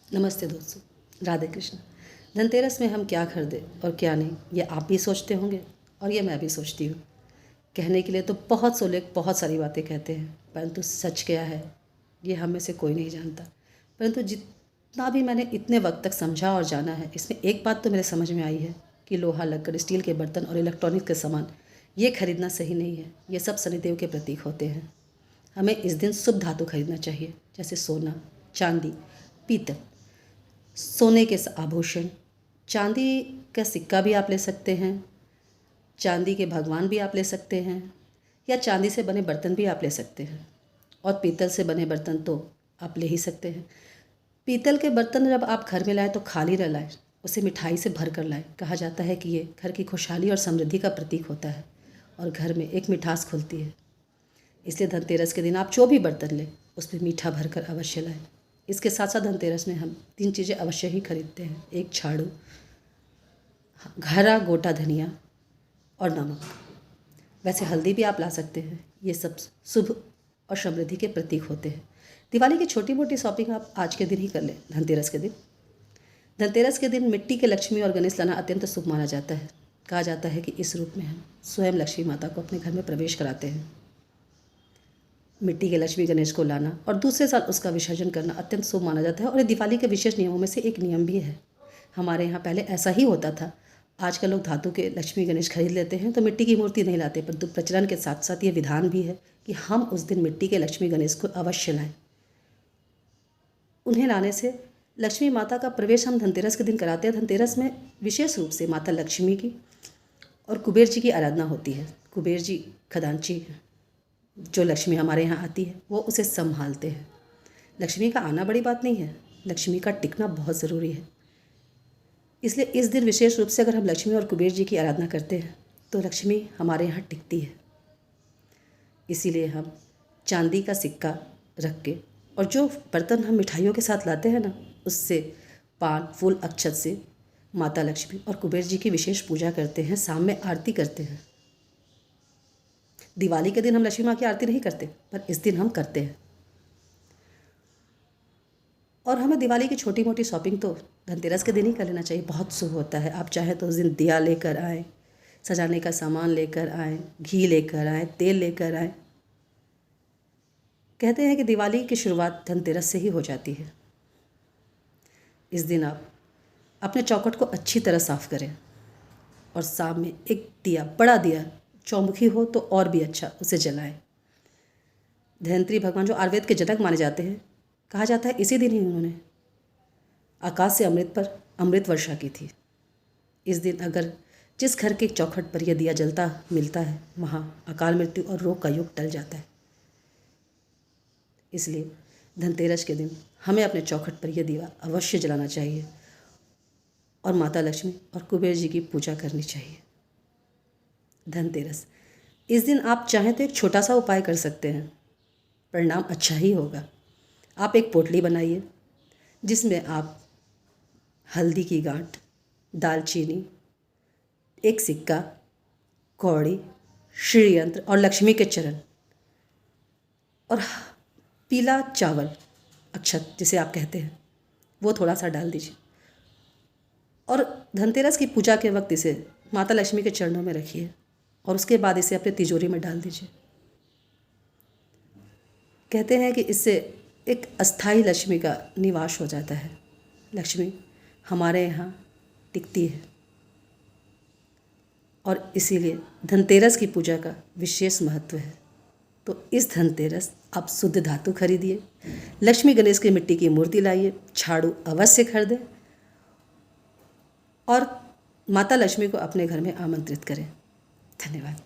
नमस्ते दोस्तों, राधे कृष्ण। धनतेरस में हम क्या खरीदें और क्या नहीं, ये आप भी सोचते होंगे और ये मैं भी सोचती हूँ। कहने के लिए तो बहुत से लोग बहुत सारी बातें कहते हैं, परंतु सच क्या है ये हम में से कोई नहीं जानता। परंतु जितना भी मैंने इतने वक्त तक समझा और जाना है, इसमें एक बात तो मेरे समझ में आई है कि लोहा, लक्कड़, स्टील के बर्तन और इलेक्ट्रॉनिक के सामान ये खरीदना सही नहीं है। ये सब शनिदेव के प्रतीक होते हैं। हमें इस दिन शुभ धातु खरीदना चाहिए, जैसे सोना, चांदी, पीतल। सोने के आभूषण, चांदी का सिक्का भी आप ले सकते हैं, चांदी के भगवान भी आप ले सकते हैं, या चांदी से बने बर्तन भी आप ले सकते हैं। और पीतल से बने बर्तन तो आप ले ही सकते हैं। पीतल के बर्तन जब आप घर में लाएं तो खाली न लाएं, उसे मिठाई से भर कर लाएं। कहा जाता है कि ये घर की खुशहाली और समृद्धि का प्रतीक होता है और घर में एक मिठास खुलती है। इसलिए धनतेरस के दिन आप जो भी बर्तन लें उसमें मीठा भर कर अवश्य लाएं। इसके साथ साथ धनतेरस में हम 3 चीज़ें अवश्य ही खरीदते हैं। एक झाड़ू, हरा गोटा धनिया और नमक। वैसे हल्दी भी आप ला सकते हैं। ये सब शुभ और समृद्धि के प्रतीक होते हैं। दिवाली की छोटी मोटी शॉपिंग आप आज के दिन ही कर लें, धनतेरस के दिन। धनतेरस के दिन मिट्टी के लक्ष्मी और गणेश लाना अत्यंत शुभ माना जाता है। कहा जाता है कि इस रूप में हम स्वयं लक्ष्मी माता को अपने घर में प्रवेश कराते हैं। मिट्टी के लक्ष्मी गणेश को लाना और दूसरे साल उसका विसर्जन करना अत्यंत शुभ माना जाता है और ये दिवाली के विशेष नियमों में से एक नियम भी है। हमारे यहाँ पहले ऐसा ही होता था। आजकल लोग धातु के लक्ष्मी गणेश खरीद लेते हैं तो मिट्टी की मूर्ति नहीं लाते, परंतु प्रचलन के साथ साथ ये विधान भी है कि हम उस दिन मिट्टी के लक्ष्मी गणेश को अवश्य लाएं। उन्हें लाने से लक्ष्मी माता का प्रवेश हम धनतेरस के दिन कराते हैं। धनतेरस में विशेष रूप से माता लक्ष्मी की और कुबेर जी की आराधना होती है। कुबेर जी खजांची, जो लक्ष्मी हमारे यहाँ आती है वो उसे संभालते हैं। लक्ष्मी का आना बड़ी बात नहीं है, लक्ष्मी का टिकना बहुत ज़रूरी है। इसलिए इस दिन विशेष रूप से अगर हम लक्ष्मी और कुबेर जी की आराधना करते हैं तो लक्ष्मी हमारे यहाँ टिकती है। इसीलिए हम चांदी का सिक्का रख के और जो बर्तन हम मिठाइयों के साथ लाते हैं ना, उससे पान, फूल, अक्षत से माता लक्ष्मी और कुबेर जी की विशेष पूजा करते हैं, शाम में आरती करते हैं। दिवाली के दिन हम लक्ष्मी माँ की आरती नहीं करते, पर इस दिन हम करते हैं। और हमें दिवाली की छोटी मोटी शॉपिंग तो धनतेरस के दिन ही कर लेना चाहिए। बहुत शुभ होता है। आप चाहे तो उस दिन दिया लेकर आएँ, सजाने का सामान लेकर आएँ, घी लेकर आएँ, तेल लेकर आएँ। कहते हैं कि दिवाली की शुरुआत धनतेरस से ही हो जाती है। इस दिन आप अपने चौखट को अच्छी तरह साफ़ करें और शाम में एक दिया, बड़ा दिया, चौमुखी हो तो और भी अच्छा, उसे जलाएं। धन्वंतरि भगवान जो आयुर्वेद के जनक माने जाते हैं, कहा जाता है इसी दिन ही उन्होंने आकाश से अमृत पर अमृत वर्षा की थी। इस दिन अगर जिस घर के चौखट पर यह दिया जलता मिलता है, वहाँ अकाल मृत्यु और रोग का युग टल जाता है। इसलिए धनतेरस के दिन हमें अपने चौखट पर यह दिया अवश्य जलाना चाहिए और माता लक्ष्मी और कुबेर जी की पूजा करनी चाहिए। धनतेरस, इस दिन आप चाहें तो एक छोटा सा उपाय कर सकते हैं, परिणाम अच्छा ही होगा। आप एक पोटली बनाइए जिसमें आप हल्दी की गांठ, दालचीनी, एक सिक्का, कौड़ी, श्रीयंत्र और लक्ष्मी के चरण और पीला चावल, अक्षत जिसे आप कहते हैं, वो थोड़ा सा डाल दीजिए और धनतेरस की पूजा के वक्त इसे माता लक्ष्मी के चरणों में रखिए और उसके बाद इसे अपने तिजोरी में डाल दीजिए। कहते हैं कि इससे एक अस्थाई लक्ष्मी का निवास हो जाता है। लक्ष्मी हमारे यहाँ टिकती है और इसीलिए धनतेरस की पूजा का विशेष महत्व है। तो इस धनतेरस आप शुद्ध धातु खरीदिए, लक्ष्मी गणेश की मिट्टी की मूर्ति लाइए, झाड़ू अवश्य खरीदें और माता लक्ष्मी को अपने घर में आमंत्रित करें। धन्यवाद।